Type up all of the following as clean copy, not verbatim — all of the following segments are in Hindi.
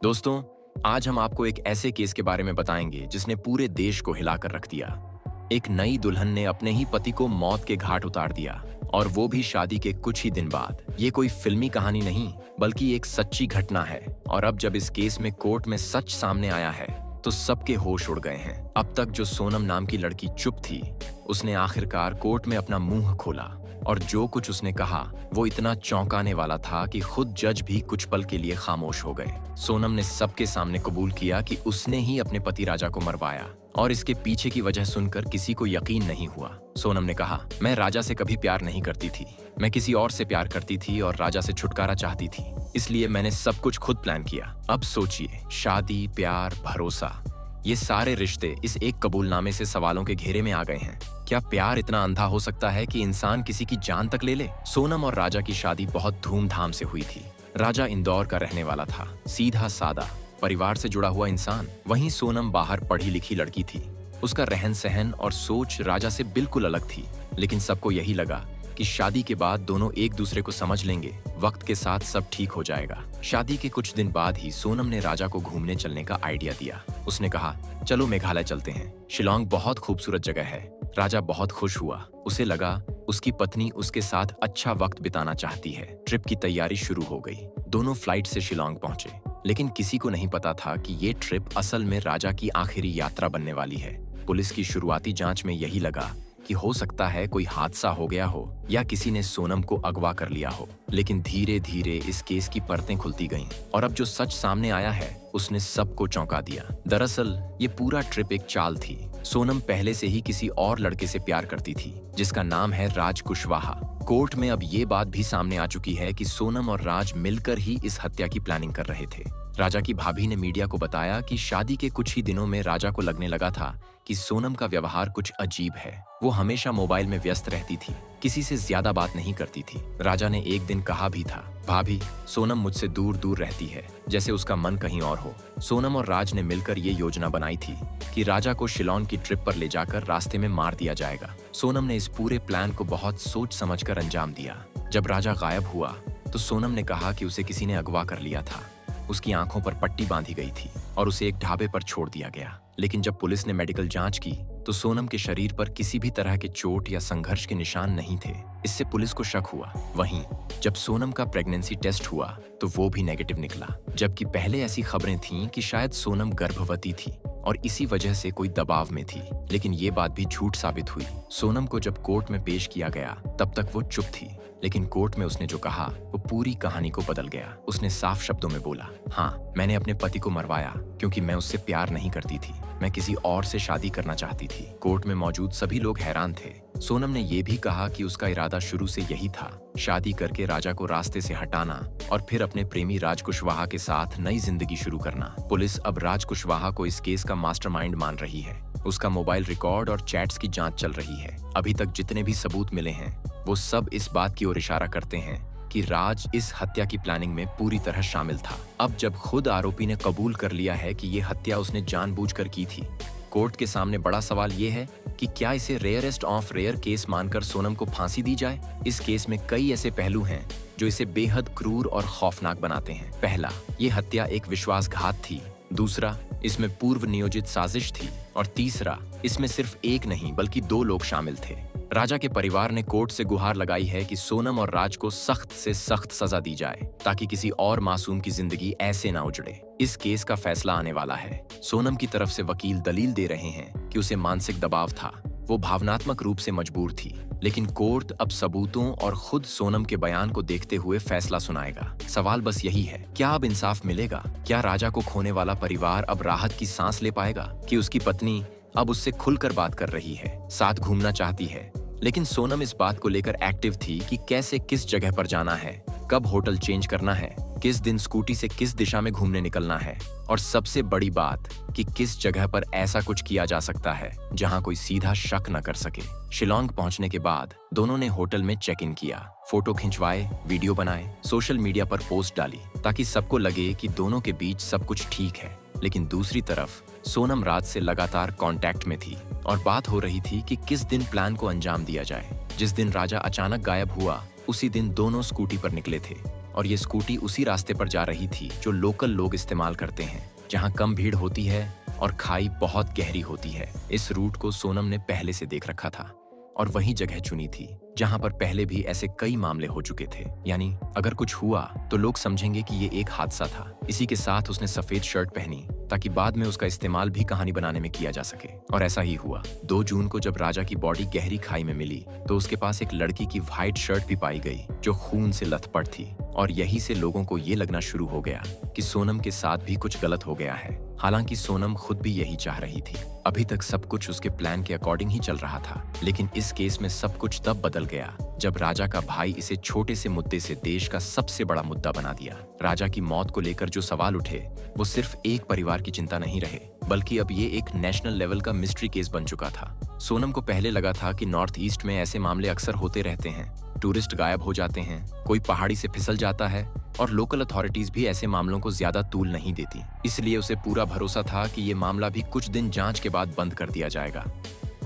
दोस्तों, आज हम आपको एक ऐसे केस के बारे में बताएंगे जिसने पूरे देश को हिलाकर रख दिया। एक नई दुल्हन ने अपने ही पति को मौत के घाट उतार दिया, और वो भी शादी के कुछ ही दिन बाद। ये कोई फिल्मी कहानी नहीं, बल्कि एक सच्ची घटना है। और अब जब इस केस में कोर्ट में सच सामने आया है, तो सबके होश उड़ गए हैं। अब तक जो सोनम नाम की लड़की चुप थी, उसने आखिरकार कोर्ट में अपना मुंह खोला। और जो कुछ उसने कहा वो इतना चौंकाने वाला था कि खुद जज भी कुछ पल के लिए खामोश हो गए। सोनम ने सबके सामने कबूल किया कि उसने ही अपने पति राजा को मरवाया, और इसके पीछे की वजह सुनकर किसी को यकीन नहीं हुआ। सोनम ने कहा, मैं राजा से कभी प्यार नहीं करती थी, मैं किसी और से प्यार करती थी और राजा से छुटकारा चाहती थी, इसलिए मैंने सब कुछ खुद प्लान किया। अब सोचिए, शादी, प्यार, भरोसा, ये सारे रिश्ते इस एक कबूलनामे से सवालों के घेरे में आ गए हैं। क्या प्यार इतना अंधा हो सकता है कि इंसान किसी की जान तक ले ले? सोनम और राजा की शादी बहुत धूमधाम से हुई थी। राजा इंदौर का रहने वाला था, सीधा सादा, परिवार से जुड़ा हुआ इंसान। वहीं सोनम बाहर पढ़ी लिखी लड़की थी। उसका रहन सहन और सोच राजा से बिल्कुल अलग थी। लेकिन सबको यही लगा कि शादी के बाद दोनों एक दूसरे को समझ लेंगे, वक्त के साथ सब ठीक हो जाएगा। शादी के कुछ दिन बाद ही सोनम ने राजा को घूमने चलने का आइडिया दिया। उसने कहा, चलो मेघालय चलते हैं, शिलोंग बहुत खूबसूरत जगह है। राजा बहुत खुश हुआ। उसे लगा उसकी पत्नी उसके साथ अच्छा वक्त बिताना चाहती है। ट्रिप की तैयारी शुरू हो गई। दोनों फ्लाइट से शिलोंग पहुंचे, लेकिन किसी को नहीं पता था कि ये ट्रिप असल में राजा की आखिरी यात्रा बनने वाली है। पुलिस की शुरुआती जांच में यही लगा कि हो सकता है कोई हादसा हो गया हो या किसी ने सोनम को अगवा कर लिया हो। लेकिन धीरे धीरे इस केस की परतें खुलती गईं, और अब जो सच सामने आया है उसने सबको चौंका दिया। दरअसल ये पूरा ट्रिप एक चाल थी। सोनम पहले से ही किसी और लड़के से प्यार करती थी, जिसका नाम है राज कुशवाहा। कोर्ट में अब ये बात भी सामने आ चुकी है कि सोनम और राज मिलकर ही इस हत्या की प्लानिंग कर रहे थे। राजा की भाभी ने मीडिया को बताया कि शादी के कुछ ही दिनों में राजा को लगने लगा था कि सोनम का व्यवहार कुछ अजीब है। वो हमेशा मोबाइल में व्यस्त रहती थी, किसी से ज्यादा बात नहीं करती थी। राजा ने एक दिन कहा भी था, भाभी, सोनम मुझसे दूर दूर रहती है, जैसे उसका मन कहीं और हो। सोनम और राज ने मिलकर ये योजना बनाई थी कि राजा को शिलोंग की ट्रिप पर ले जाकर रास्ते में मार दिया जाएगा। सोनम ने इस पूरे प्लान को बहुत सोच समझकर अंजाम दिया। जब राजा गायब हुआ तो सोनम ने कहा कि उसे किसी ने अगवा कर लिया था। उसकी आंखों पर पट्टी बांधी गई थी और उसे एक ढाबे पर छोड़ दिया गया। लेकिन जब पुलिस ने मेडिकल जांच की तो सोनम के शरीर पर किसी भी तरह के चोट या संघर्ष के निशान नहीं थे। इससे पुलिस को शक हुआ। वहीं जब सोनम का प्रेगनेंसी टेस्ट हुआ तो वो भी नेगेटिव निकला, जबकि पहले ऐसी खबरें थीं कि शायद सोनम गर्भवती थी और इसी वजह से कोई दबाव में थी। लेकिन ये बात भी झूठ साबित हुई। सोनम को जब कोर्ट में पेश किया गया तब तक वो चुप थी, लेकिन कोर्ट में उसने जो कहा वो पूरी कहानी को बदल गया। उसने साफ शब्दों में बोला, हाँ, मैंने अपने पति को मरवाया क्योंकि मैं उससे प्यार नहीं करती थी, मैं किसी और से शादी करना चाहती थी। कोर्ट में मौजूद सभी लोग हैरान थे। सोनम ने यह भी कहा कि उसका इरादा शुरू से यही था, शादी करके राजा को रास्ते से हटाना और फिर अपने प्रेमी राज कुशवाहा के साथ नई जिंदगी शुरू करना। पुलिस अब राज कुशवाहा को इस केस का मास्टरमाइंड मान रही है। उसका मोबाइल रिकॉर्ड और चैट्स की जांच चल रही है। अभी तक जितने भी सबूत मिले हैं वो सब इस बात की ओर इशारा करते हैं कि राज इस हत्या की प्लानिंग में पूरी तरह शामिल था। अब जब खुद आरोपी ने कबूल कर लिया है कि ये हत्या उसने जानबूझकर की थी, कोर्ट के सामने बड़ा सवाल ये है कि क्या इसे रेयरेस्ट ऑफ रेयर केस मानकर सोनम को फांसी दी जाए। इस केस में कई ऐसे पहलू हैं जो इसे बेहद क्रूर और खौफनाक बनाते हैं। पहला, ये हत्या एक विश्वासघात थी। दूसरा, इसमें पूर्व नियोजित साजिश थी। और तीसरा, इसमें सिर्फ एक नहीं बल्कि दो लोग शामिल थे। राजा के परिवार ने कोर्ट से गुहार लगाई है कि सोनम और राज को सख्त से सख्त सजा दी जाए ताकि किसी और मासूम की जिंदगी ऐसे ना उजड़े। इस केस का फैसला आने वाला है। सोनम की तरफ से वकील दलील दे रहे हैं कि उसे मानसिक दबाव था, वो भावनात्मक रूप से मजबूर थी। लेकिन कोर्ट अब सबूतों और खुद सोनम के बयान को देखते हुए फैसला सुनाएगा। सवाल बस यही है, क्या अब इंसाफ मिलेगा? क्या राजा को खोने वाला परिवार अब राहत की सांस ले पाएगा कि उसकी पत्नी अब उससे खुलकर बात कर रही है, साथ घूमना चाहती है? लेकिन सोनम इस बात को लेकर एक्टिव थी कि कैसे किस जगह पर जाना है, कब होटल चेंज करना है, किस दिन स्कूटी से किस दिशा में घूमने निकलना है, और सबसे बड़ी बात कि किस जगह पर ऐसा कुछ किया जा सकता है जहां कोई सीधा शक न कर सके। शिलोंग पहुंचने के बाद दोनों ने होटल में चेक इन किया, फोटो खिंचवाए, वीडियो बनाए, सोशल मीडिया पर पोस्ट डाली ताकि सबको लगे कि दोनों के बीच सब कुछ ठीक है। लेकिन दूसरी तरफ सोनम राज से लगातार कांटेक्ट में थी और बात हो रही थी कि किस दिन प्लान को अंजाम दिया जाए। जिस दिन राजा अचानक गायब हुआ उसी दिन दोनों स्कूटी पर निकले थे और ये स्कूटी उसी रास्ते पर जा रही थी जो लोकल लोग इस्तेमाल करते हैं, जहाँ कम भीड़ होती है और खाई बहुत गहरी होती है। इस रूट को सोनम ने पहले से देख रखा था और वही जगह चुनी थी जहां पर पहले भी ऐसे कई मामले हो चुके थे। यानी अगर कुछ हुआ तो लोग समझेंगे कि ये एक हादसा था। इसी के साथ उसने सफेद शर्ट पहनी ताकि बाद में उसका इस्तेमाल भी कहानी बनाने में किया जा सके। और ऐसा ही हुआ। 2 जून को जब राजा की बॉडी गहरी खाई में मिली तो उसके पास एक लड़की की व्हाइट शर्ट भी पाई गई जो खून से लथपथ थी। और यही से लोगों को ये लगना शुरू हो गया कि सोनम के साथ भी कुछ गलत हो गया है। हालांकि सोनम खुद भी यही चाह रही थी। अभी तक सब कुछ उसके प्लान के अकॉर्डिंग ही चल रहा था, लेकिन इस केस में सब कुछ तब बदल गया जब राजा का भाई इसे छोटे से मुद्दे से देश का सबसे बड़ा मुद्दा बना दिया। राजा की मौत को लेकर जो सवाल उठे वो सिर्फ एक परिवार की चिंता नहीं रहे, बल्कि अब ये एक नेशनल लेवल का मिस्ट्री केस बन चुका था। सोनम को पहले लगा था कि नॉर्थ ईस्ट में ऐसे मामले अक्सर होते रहते हैं, टूरिस्ट गायब हो जाते हैं, कोई पहाड़ी से फिसल जाता है और लोकल अथॉरिटीज भी ऐसे मामलों को ज्यादा तूल नहीं देती। इसलिए उसे पूरा भरोसा था कि ये मामला भी कुछ दिन जांच के बाद बंद कर दिया जाएगा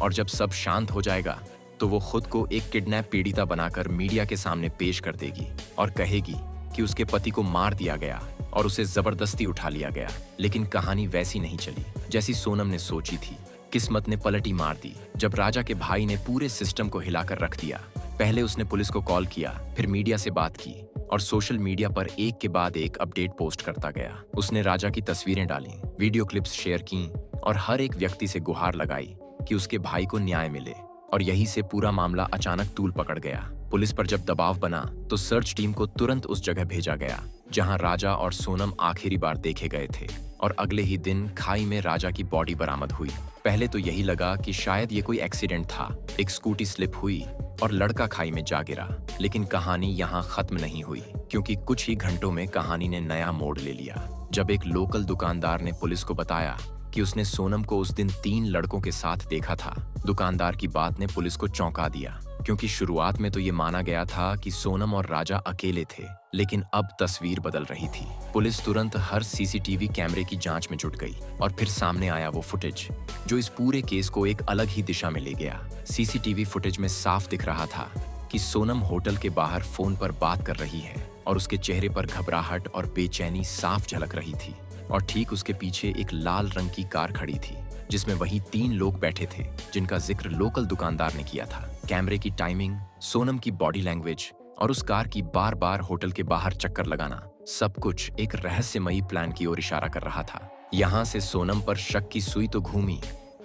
और जब सब शांत हो जाएगा तो वो खुद को एक किडनैप पीड़िता बनाकर मीडिया के सामने पेश कर देगी और कहेगी कि उसके पति को मार दिया गया और उसे जबरदस्ती उठा लिया गया। लेकिन कहानी वैसी नहीं चली जैसी सोनम ने सोची थी। किस्मत ने पलटी मार दी जब राजा के भाई ने पूरे सिस्टम को हिलाकर रख दिया। पहले उसने पुलिस को कॉल किया, फिर मीडिया से बात की और सोशल मीडिया पर एक के बाद एक अपडेट पोस्ट करता गया। उसने राजा की तस्वीरें डाली, वीडियो क्लिप्स शेयर की और हर एक व्यक्ति से गुहार लगाई कि उसके भाई को न्याय मिले। और यही से पूरा मामला अचानक तूल पकड़ गया। पुलिस पर जब दबाव बना तो सर्च टीम को तुरंत उस जगह भेजा गया जहां राजा और सोनम आखिरी बार देखे गए थे। और अगले ही दिन खाई में राजा की बॉडी बरामद हुई। पहले तो यही लगा कि शायद ये कोई एक्सीडेंट था, एक स्कूटी स्लिप हुई और लड़का खाई में जा गिरा। लेकिन कहानी यहाँ खत्म नहीं हुई, क्योंकि कुछ ही घंटों में कहानी ने नया मोड़ ले लिया जब एक लोकल दुकानदार ने पुलिस को बताया कि उसने सोनम को उस दिन 3 लड़कों के साथ देखा था। दुकानदार की बात ने पुलिस को चौंका दिया, क्योंकि शुरुआत में तो ये माना गया था कि सोनम और राजा अकेले थे, लेकिन अब तस्वीर बदल रही थी। पुलिस तुरंत हर सीसीटीवी कैमरे की जांच में जुट गई और फिर सामने आया वो फुटेज जो इस पूरे केस को एक अलग ही दिशा में ले गया। सीसीटीवी फुटेज में साफ दिख रहा था कि सोनम होटल के बाहर फोन पर बात कर रही है और उसके चेहरे पर घबराहट और बेचैनी साफ झलक रही थी। और ठीक उसके पीछे एक लाल रंग की कार खड़ी थी जिसमें वही 3 लोग बैठे थे जिनका जिक्र लोकल दुकानदार ने किया था। कैमरे की टाइमिंग, सोनम की बॉडी लैंग्वेज और उस कार की बार बार होटल के बाहर चक्कर लगाना, सब कुछ एक रहस्यमयी प्लान की ओर इशारा कर रहा था। यहाँ से सोनम पर शक की सुई तो घूमी,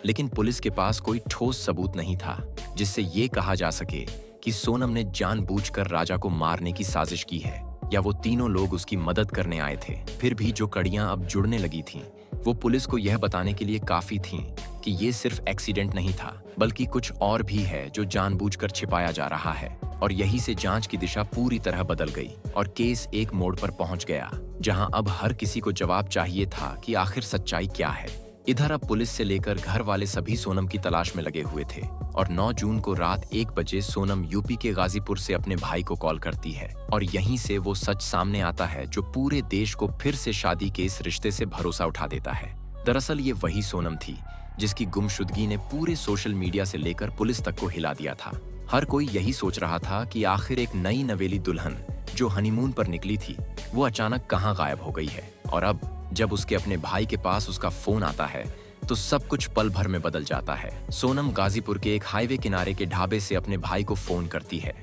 लेकिन पुलिस के पास कोई ठोस सबूत नहीं था जिससे ये कहा जा सके कि सोनम ने जानबूझकर राजा को मारने की साजिश की है या वो तीनों लोग उसकी मदद करने आए थे। फिर भी जो कड़ियां अब जुड़ने लगी थीं, वो पुलिस को यह बताने के लिए काफी थीं कि ये सिर्फ एक्सीडेंट नहीं था, बल्कि कुछ और भी है जो जानबूझकर छिपाया जा रहा है। और यही से जांच की दिशा पूरी तरह बदल गई और केस एक मोड़ पर पहुंच गया जहां अब हर किसी को जवाब चाहिए था कि आखिर सच्चाई क्या है। इधर अब पुलिस से लेकर घर वाले सभी सोनम की तलाश में लगे हुए थे और 9 जून को रात 1 बजे सोनम यूपी के गाजीपुर से अपने भाई को कॉल करती है और यहीं से वो सच सामने आता है जो पूरे देश को फिर से शादी के इस रिश्ते से भरोसा उठा देता है। दरअसल ये वही सोनम थी जिसकी गुमशुदगी ने पूरे सोशल मीडिया से लेकर पुलिस तक को हिला दिया था। हर कोई यही सोच रहा था कि आखिर एक नई नवेली दुल्हन जो हनीमून पर निकली थी वो अचानक कहाँ गायब हो गई है। और अब जब उसके अपने भाई के पास उसका फोन आता है तो सब कुछ पल भर में बदल जाता है। सोनम गाजीपुर के एक हाईवे किनारे के ढाबे से अपने भाई को फोन करती है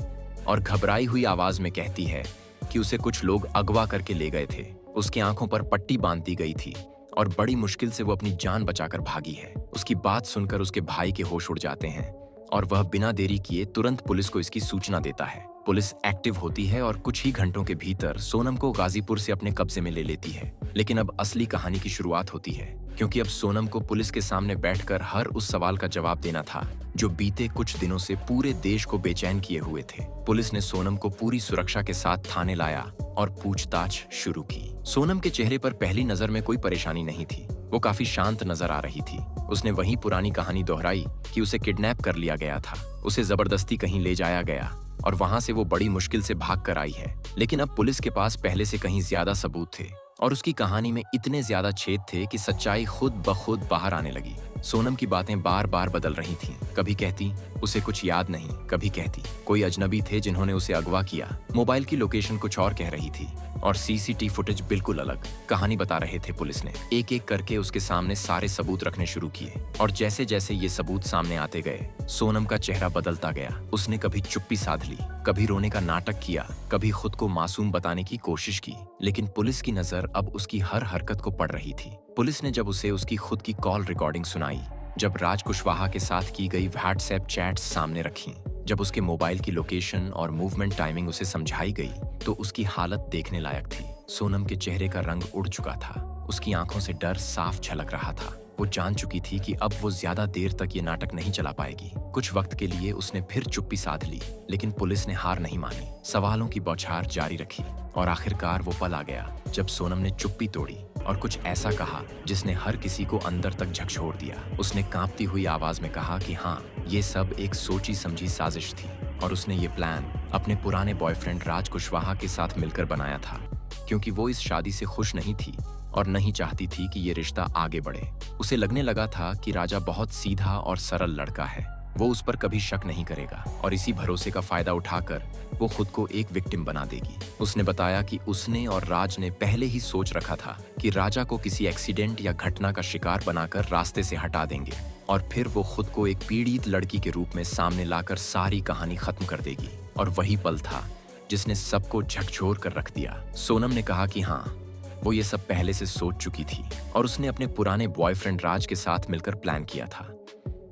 और घबराई हुई आवाज में कहती है कि उसे कुछ लोग अगवा करके ले गए थे। उसकी आंखों पर पट्टी बांध दी गई थी और बड़ी मुश्किल से वो अपनी जान बचाकर भागी है। उसकी बात सुनकर उसके भाई के होश उड़ जाते हैं और वह बिना देरी किए तुरंत पुलिस को इसकी सूचना देता है। पुलिस एक्टिव होती है और कुछ ही घंटों के भीतर सोनम को गाजीपुर से अपने कब्जे में ले लेती है। लेकिन अब असली कहानी की शुरुआत होती है, क्योंकि अब सोनम को पुलिस के सामने बैठकर हर उस सवाल का जवाब देना था जो बीते कुछ दिनों से पूरे देश को बेचैन किए हुए थे। पुलिस ने सोनम को पूरी सुरक्षा के साथ थाने लाया और पूछताछ शुरू की। सोनम के चेहरे पर पहली नजर में कोई परेशानी नहीं थी, वो काफी शांत नजर आ रही थी। उसने वही पुरानी कहानी दोहराई कि उसे किडनैप कर लिया गया था, उसे जबरदस्ती कहीं ले जाया गया और वहां से वो बड़ी मुश्किल से भाग कर आई है। लेकिन अब पुलिस के पास पहले से कहीं ज्यादा सबूत थे और उसकी कहानी में इतने ज्यादा छेद थे कि सच्चाई खुद ब खुद बाहर आने लगी। सोनम की बातें बार बार बदल रही थीं। कभी कहती उसे कुछ याद नहीं, कभी कहती कोई अजनबी थे जिन्होंने उसे अगवा किया। मोबाइल की लोकेशन कुछ और कह रही थी और सीसीटीवी फुटेज बिल्कुल अलग कहानी बता रहे थे। पुलिस ने एक एक करके उसके सामने सारे सबूत रखने शुरू किए और जैसे जैसे ये सबूत सामने आते गए, सोनम का चेहरा बदलता गया। उसने कभी चुप्पी साध ली, कभी रोने का नाटक किया, कभी खुद को मासूम बताने की कोशिश की, लेकिन पुलिस की नजर अब उसकी हर हरकत को पड़ रही थी। पुलिस ने जब उसे उसकी खुद की कॉल रिकॉर्डिंग सुनाई, जब राज कुशवाहा के साथ की गई व्हाट्सएप चैट्स सामने रखी, जब उसके मोबाइल की लोकेशन और मूवमेंट टाइमिंग उसे समझाई गई, तो उसकी हालत देखने लायक थी। सोनम के चेहरे का रंग उड़ चुका था, उसकी आंखों से डर साफ झलक रहा था। वो जान चुकी थी कि अब वो ज्यादा देर तक ये नाटक नहीं चला पाएगी। कुछ वक्त के लिए उसने फिर चुप्पी साध ली, लेकिन पुलिस ने हार नहीं मानी। सवालों की बौछार जारी रखी और आखिरकार वो पल आ गया जब सोनम ने चुप्पी तोड़ी और कुछ ऐसा कहा जिसने हर किसी को अंदर तक झकझोर दिया। उसने कांपती हुई आवाज में कहा कि हाँ, ये सब एक सोची समझी साजिश थी और उसने ये प्लान अपने पुराने बॉयफ्रेंड राज कुशवाहा के साथ मिलकर बनाया था, क्योंकि वो इस शादी से खुश नहीं थी और नहीं चाहती थी कि ये रिश्ता आगे बढ़े। उसे लगने लगा था कि राजा बहुत सीधा और सरल लड़का है, वो उस पर कभी शक नहीं करेगा और इसी भरोसे का फायदा उठाकर वो खुद को एक विक्टिम बना देगी। उसने बताया कि उसने और राज ने पहले ही सोच रखा था कि राजा को किसी एक्सीडेंट या घटना का शिकार बनाकर रास्ते से हटा देंगे और फिर वो खुद को एक पीड़ित लड़की के रूप में सामने लाकर सारी कहानी खत्म कर देगी। और वही पल था जिसने सबको झकझोर कर रख दिया। सोनम ने कहा कि हाँ, वो ये सब पहले से सोच चुकी थी और उसने अपने पुराने बॉयफ्रेंड राज के साथ मिलकर प्लान किया था।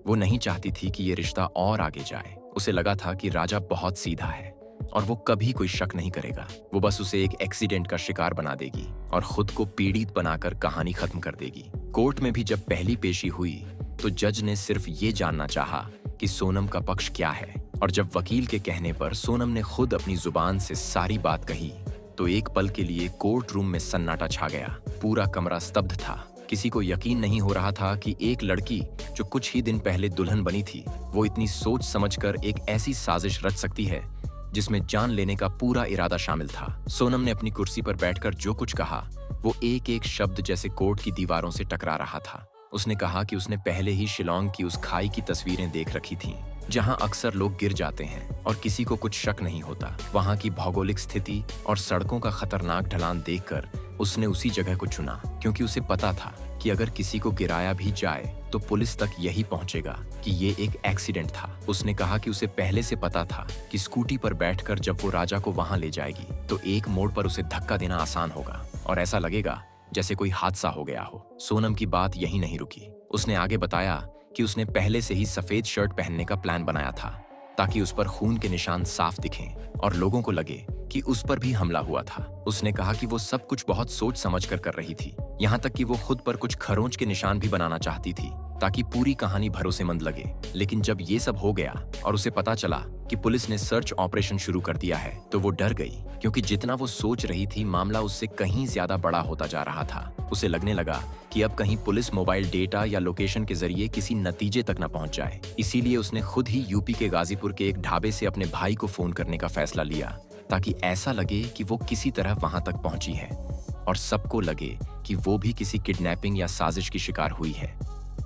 वो नहीं चाहती थी कि ये रिश्ता और आगे जाए। उसे लगा था कि राजा बहुत सीधा है और वो कभी कोई शक नहीं करेगा। वो बस उसे एक एक्सीडेंट का शिकार बना देगी और खुद को पीड़ित बनाकर कहानी खत्म कर देगी। कोर्ट में भी जब पहली पेशी हुई तो जज ने सिर्फ ये जानना चाहा कि सोनम का पक्ष क्या है, और जब वकील के कहने पर सोनम ने खुद अपनी जुबान से सारी बात कही तो एक पल के लिए कोर्ट रूम में सन्नाटा छा गया। पूरा कमरा स्तब्ध था। किसी को यकीन नहीं हो रहा था कि एक लड़की जो कुछ ही दिन पहले दुल्हन बनी थी, वो इतनी सोच समझकर एक ऐसी साजिश रच सकती है जिसमें जान लेने का पूरा इरादा शामिल था। सोनम ने अपनी कुर्सी पर बैठकर जो कुछ कहा वो एक एक शब्द जैसे कोर्ट की दीवारों से टकरा रहा था। उसने कहा कि उसने पहले ही शिलोंग की उस खाई की तस्वीरें देख रखी थीं, जहां अक्सर लोग गिर जाते हैं और किसी को कुछ शक नहीं होता। वहां की भौगोलिक स्थिति और सड़कों का खतरनाक ढलान देखकर उसने उसी जगह को चुना, क्योंकि उसे पता था कि अगर किसी को गिराया भी जाए तो पुलिस तक यही पहुंचेगा कि ये एक एक्सीडेंट था। उसने कहा कि उसे पहले से पता था कि स्कूटी पर बैठकर जब वो राजा को वहां ले जाएगी तो एक मोड़ पर उसे धक्का देना आसान होगा और ऐसा लगेगा जैसे कोई हादसा हो गया हो। सोनम की बात यही नहीं रुकी। उसने आगे बताया कि उसने पहले से ही सफेद शर्ट पहनने का प्लान बनाया था ताकि उस पर खून के निशान साफ दिखें और लोगों को लगे कि उस पर भी हमला हुआ था। उसने कहा कि वो सब कुछ बहुत सोच समझ कर रही थी, यहाँ तक कि वो खुद पर कुछ खरोंच के निशान भी बनाना चाहती थी ताकि पूरी कहानी भरोसेमंद लगे। लेकिन जब ये सब हो गया और उसे पता चला कि पुलिस ने सर्च ऑपरेशन शुरू कर दिया है तो वो डर गई, क्योंकि जितना वो सोच रही थी मामला उससे कहीं ज्यादा बड़ा होता जा रहा था। उसे लगने लगा कि अब कहीं पुलिस मोबाइल डेटा या लोकेशन के जरिए किसी नतीजे तक न पहुंच जाए। इसीलिए उसने खुद ही यूपी के गाजीपुर के एक ढाबे से अपने भाई को फोन करने का फैसला लिया ताकि ऐसा लगे कि वो किसी तरह वहां तक पहुंची है और सबको लगे कि वो भी किसी किडनैपिंग या साजिश की शिकार हुई है।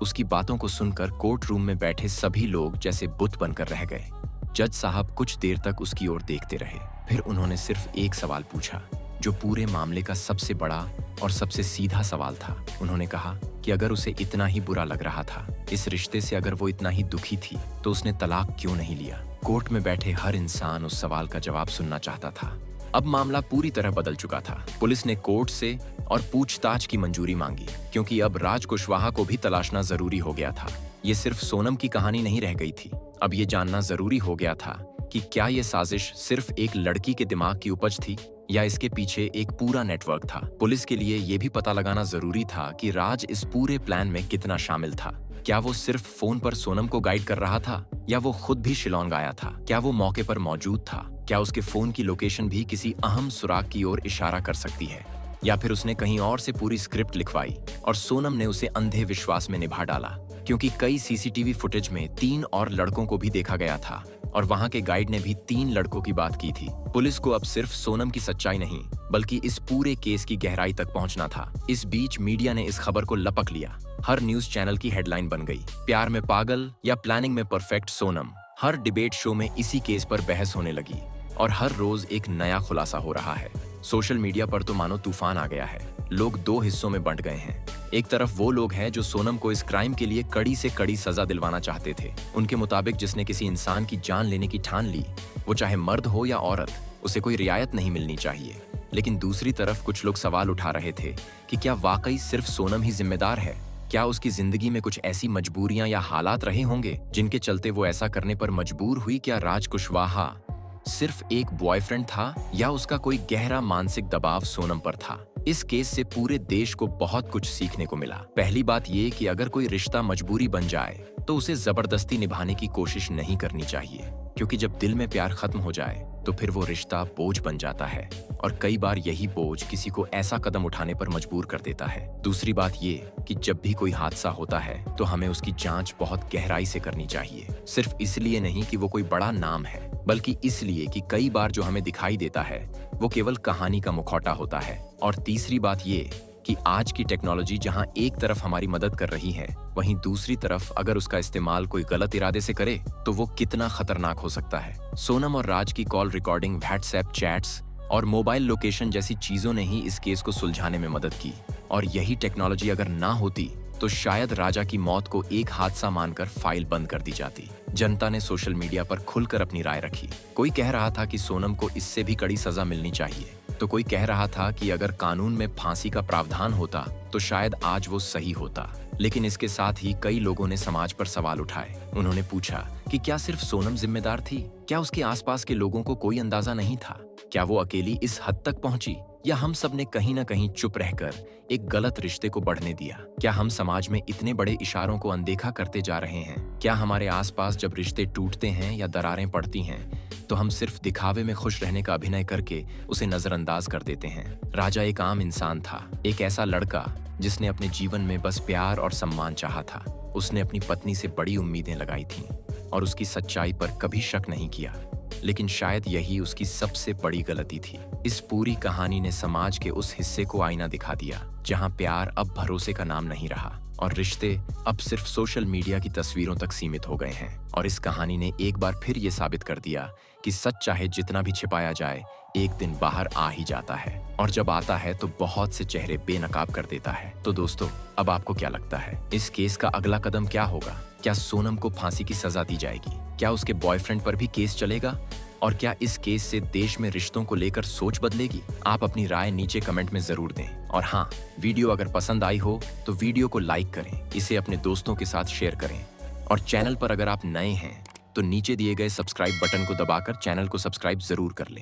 उसकी बातों को सुनकर कोर्ट रूम में बैठे सभी लोग जैसे बुत बनकर रह गए। जज साहब कुछ देर तक उसकी ओर देखते रहे, फिर उन्होंने सिर्फ एक सवाल पूछा जो पूरे मामले का सबसे बड़ा और सबसे सीधा सवाल था। उन्होंने कहा कि अगर उसे इतना ही बुरा लग रहा था इस रिश्ते से, अगर वो इतना ही दुखी थी, तो उसने तलाक क्यों नहीं लिया। कोर्ट में बैठे हर इंसान उस सवाल का जवाब सुनना चाहता था। अब मामला पूरी तरह बदल चुका था। पुलिस ने कोर्ट से और पूछताछ की मंजूरी मांगी, क्योंकि अब राज कुशवाहा को भी तलाशना जरूरी हो गया था। ये सिर्फ सोनम की कहानी नहीं रह गई थी, अब ये जानना जरूरी हो गया था कि क्या ये साजिश सिर्फ एक लड़की के दिमाग की उपज थी या इसके पीछे एक पूरा नेटवर्क था। पुलिस के लिए ये भी पता लगाना जरूरी था कि राज इस पूरे प्लान में कितना शामिल था। क्या वो सिर्फ फोन पर सोनम को गाइड कर रहा था या वो खुद भी शिलोंग आया था? क्या वो मौके पर मौजूद था? क्या उसके फोन की लोकेशन भी किसी अहम सुराग की ओर इशारा कर सकती है? या फिर उसने कहीं और से पूरी स्क्रिप्ट लिखवाई और सोनम ने उसे अंधे विश्वास में निभा डाला? क्योंकि कई सीसीटीवी फुटेज में 3 और लड़कों को भी देखा गया था और वहां के गाइड ने भी 3 लड़कों की बात की थी। पुलिस को अब सिर्फ सोनम की सच्चाई नहीं बल्कि इस पूरे केस की गहराई तक पहुंचना था। इस बीच मीडिया ने इस खबर को लपक लिया। हर न्यूज चैनल की हेडलाइन बन गई, प्यार में पागल या प्लानिंग में परफेक्ट सोनम। हर डिबेट शो में इसी केस पर बहस होने लगी और हर रोज एक नया खुलासा हो रहा है। सोशल मीडिया पर तो मानो तूफान आ गया है। लोग 2 हिस्सों में बंट गए हैं। एक तरफ वो लोग हैं जो सोनम को इस क्राइम के लिए कड़ी से कड़ी सजा दिलवाना चाहते थे। उनके मुताबिक जिसने किसी इंसान की जान लेने की ठान ली, वो चाहे मर्द हो या औरत, उसे कोई रियायत नहीं मिलनी चाहिए। लेकिन दूसरी तरफ कुछ लोग सवाल उठा रहे थे कि क्या वाकई सिर्फ सोनम ही जिम्मेदार है? क्या उसकी जिंदगी में कुछ ऐसी मजबूरियां या हालात रहे होंगे जिनके चलते वो ऐसा करने पर मजबूर हुई? क्या राज कुशवाहा सिर्फ एक बॉयफ्रेंड था या उसका कोई गहरा मानसिक दबाव सोनम पर था? इस केस से पूरे देश को बहुत कुछ सीखने को मिला। पहली बात ये कि अगर कोई रिश्ता मजबूरी बन जाए तो उसे जबरदस्ती निभाने की कोशिश नहीं करनी चाहिए, क्योंकि जब दिल में प्यार खत्म हो जाए तो फिर वो रिश्ता बोझ बन जाता है और कई बार यही बोझ किसी को ऐसा कदम उठाने पर मजबूर कर देता है। दूसरी बात ये कि जब भी कोई हादसा होता है तो हमें उसकी जांच बहुत गहराई से करनी चाहिए। सिर्फ इसलिए नहीं कि वो कोई बड़ा नाम है, बल्कि इसलिए कि कई बार जो हमें दिखाई देता है वो केवल कहानी का मुखौटा होता है। और तीसरी बात ये कि आज की टेक्नोलॉजी जहां एक तरफ हमारी मदद कर रही है, वहीं दूसरी तरफ अगर उसका इस्तेमाल कोई गलत इरादे से करे तो वो कितना खतरनाक हो सकता है। सोनम और राज की कॉल रिकॉर्डिंग, व्हाट्सएप चैट्स और मोबाइल लोकेशन जैसी चीजों ने ही इस केस को सुलझाने में मदद की। और यही टेक्नोलॉजी अगर ना होती तो शायद राजा की मौत को एक हादसा मानकर फाइल बंद कर दी जाती। जनता ने सोशल मीडिया पर खुलकर अपनी राय रखी। कोई कह रहा था कि सोनम को इससे भी कड़ी सजा मिलनी चाहिए, तो कोई कह रहा था कि अगर कानून में फांसी का प्रावधान होता तो शायद आज वो सही होता। लेकिन इसके साथ ही कई लोगों ने समाज पर सवाल उठाए। उन्होंने पूछा कि क्या सिर्फ सोनम जिम्मेदार थी? क्या उसके आसपास के लोगों को कोई अंदाजा नहीं था? क्या वो अकेली इस हद तक पहुंची, या हम सब ने कहीं ना कहीं चुप रहकर एक गलत रिश्ते को बढ़ने दिया? क्या हम समाज में इतने बड़े इशारों को अनदेखा करते जा रहे हैं? क्या हमारे आसपास जब रिश्ते टूटते हैं या दरारें पड़ती हैं तो हम सिर्फ दिखावे में खुश रहने का अभिनय करके उसे नजरअंदाज कर देते हैं? राजा एक आम इंसान था, एक ऐसा लड़का जिसने अपने जीवन में बस प्यार और सम्मान चाहा था। उसने अपनी पत्नी से बड़ी उम्मीदें लगाई थीं और उसकी सच्चाई पर कभी शक नहीं किया। लेकिन शायद यही उसकी सबसे बड़ी गलती थी। इस पूरी कहानी ने समाज के उस हिस्से को आईना दिखा दिया जहां प्यार अब भरोसे का नाम नहीं रहा और रिश्ते अब सिर्फ सोशल मीडिया की तस्वीरों तक सीमित हो गए हैं। और इस कहानी ने एक बार फिर ये साबित कर दिया कि सच चाहे जितना भी छिपाया जाए, एक दिन बाहर आ ही जाता है, और जब आता है तो बहुत से चेहरे बेनकाब कर देता है। तो दोस्तों, अब आपको क्या लगता है, इस केस का अगला कदम क्या होगा? क्या सोनम को फांसी की सजा दी जाएगी? क्या उसके बॉयफ्रेंड पर भी केस चलेगा? और क्या इस केस से देश में रिश्तों को लेकर सोच बदलेगी? आप अपनी राय नीचे कमेंट में जरूर दें। और हाँ, वीडियो अगर पसंद आई हो तो वीडियो को लाइक करें, इसे अपने दोस्तों के साथ शेयर करें। और चैनल पर अगर आप नए हैं तो नीचे दिए गए सब्सक्राइब बटन को दबाकर चैनल को सब्सक्राइब जरूर कर लें।